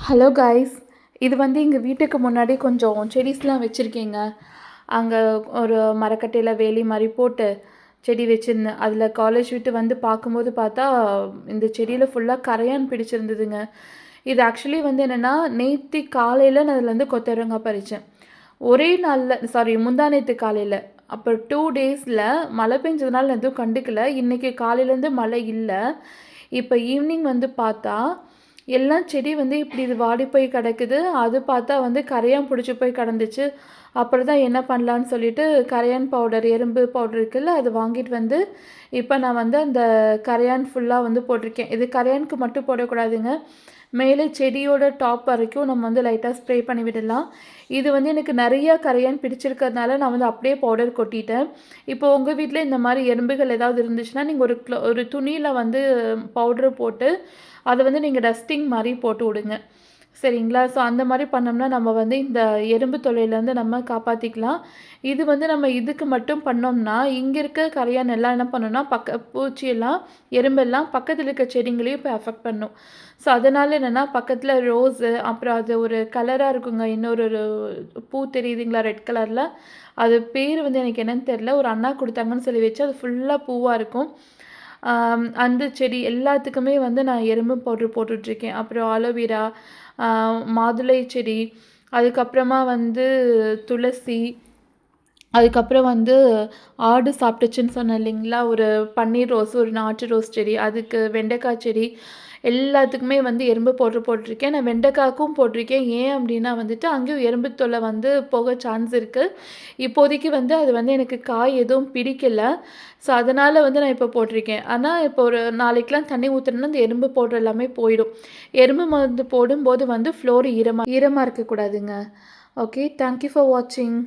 Hello guys. இது வந்து எங்கள் வீட்டுக்கு முன்னாடி கொஞ்சம் செடிஸ்லாம் வச்சுருக்கேங்க. அங்கே ஒரு மரக்கட்டையில் வேலி மாதிரி போட்டு செடி வச்சுருந்தேன். அதில் காலேஜ் விட்டு வந்து பார்க்கும்போது பார்த்தா இந்த செடியில் ஃபுல்லாக கரையான் பிடிச்சிருந்ததுங்க. இது ஆக்சுவலி வந்து என்னென்னா, நேற்று காலையில் நான் அதில் வந்து கொத்தவரங்காய் பறித்தேன். ஒரே நாளில் முந்தா நேற்று காலையில். அப்போ 2 டேஸில் மழை பெஞ்சதுனால நான் எதுவும் கண்டுக்கல. இன்றைக்கி காலையிலேருந்து மழை இல்லை. இப்போ ஈவினிங் வந்து பார்த்தா எல்லாம் செடி வந்து இப்படி இது வாடி போய் கிடக்குது. அது பார்த்தா வந்து கரையான் பிடிச்சி போய் கிடந்துச்சு. அப்புறம் தான் என்ன பண்ணலான்னு சொல்லிட்டு கரையான் பவுடர், எறும்பு பவுடர் இருக்குல்ல, அது வாங்கிட்டு வந்து இப்போ நான் வந்து அந்த கரையான் ஃபுல்லாக வந்து போட்டிருக்கேன். இது கரையானுக்கு மட்டும் போடக்கூடாதுங்க. மேலே செடியோட டாப் வரைக்கும் நம்ம வந்து லைட்டாக ஸ்ப்ரே பண்ணி விடலாம். இது வந்து எனக்கு நிறையா கரையான் பிடிச்சிருக்கிறதுனால நான் வந்து அப்படியே பவுடர் கொட்டிட்டேன். இப்போ உங்கள் வீட்டில் இந்த மாதிரி எறும்புகள் ஏதாவது இருந்துச்சுன்னா, நீங்கள் ஒரு துணியில் வந்து பவுடர் போட்டு அதை வந்து நீங்கள் டஸ்டிங் மாதிரி போட்டு விடுங்க. சரிங்களா? ஸோ அந்த மாதிரி பண்ணோம்னா நம்ம வந்து இந்த எறும்பு தொல்லையிலேருந்து நம்ம காப்பாற்றிக்கலாம். இது வந்து நம்ம இதுக்கு மட்டும் பண்ணோம்னா, இங்கே இருக்க கரையான் எல்லாம் என்ன பண்ணுன்னா, பூச்சியெல்லாம், எறும்பெல்லாம் பக்கத்தில் இருக்க செடிங்களையும் போய் அஃபெக்ட் பண்ணும். ஸோ அதனால் என்னென்னா, பக்கத்தில் ரோஸு, அப்புறம் அது ஒரு கலராக இருக்குங்க. இன்னொரு பூ தெரியுதுங்களா ரெட் கலரில்? அது பேர் வந்து எனக்கு என்னன்னு தெரில. ஒரு அண்ணா கொடுத்தாங்கன்னு சொல்லி வச்சு அது ஃபுல்லாக பூவாக இருக்கும். அந்த செடி எல்லாத்துக்குமே வந்து நான் எறும்பு பவுட்ரு போட்டுட்ருக்கேன். அப்புறம் ஆலோவேரா, மாதுளை செடி, அதுக்கப்புறமா வந்து துளசி, அதுக்கப்புறம் வந்து ஆடு சாப்பிட்டுச்சுன்னு சொன்னேன் இல்லைங்களா? ஒரு பன்னீர் ரோஸ், ஒரு நாட்டு ரோஸ் செடி, அதுக்கு வெண்டைக்காய் செடி, எல்லாத்துக்குமே வந்து எறும்பு பவுட்ரு போட்டிருக்கேன். நான் வெண்டைக்காய்க்கும் போட்டிருக்கேன். ஏன் அப்படின்னா வந்துட்டு அங்கேயும் எறும்பு தொல்லை வந்து போக சான்ஸ் இருக்குது. இப்போதைக்கு வந்து அது வந்து எனக்கு காய் எதுவும் பிடிக்கல. ஸோ அதனால் வந்து நான் இப்போ போட்டிருக்கேன். ஆனால் இப்போ ஒரு நாளைக்கெலாம் தண்ணி ஊற்றுனோன்னா இந்த எறும்பு பவுட்ரு எல்லாமே போயிடும். எறும்பு மருந்து போடும்போது வந்து ஃப்ளோர் ஈரமாக இருக்கக்கூடாதுங்க. ஓகே, தேங்க்யூ ஃபார் வாட்சிங்.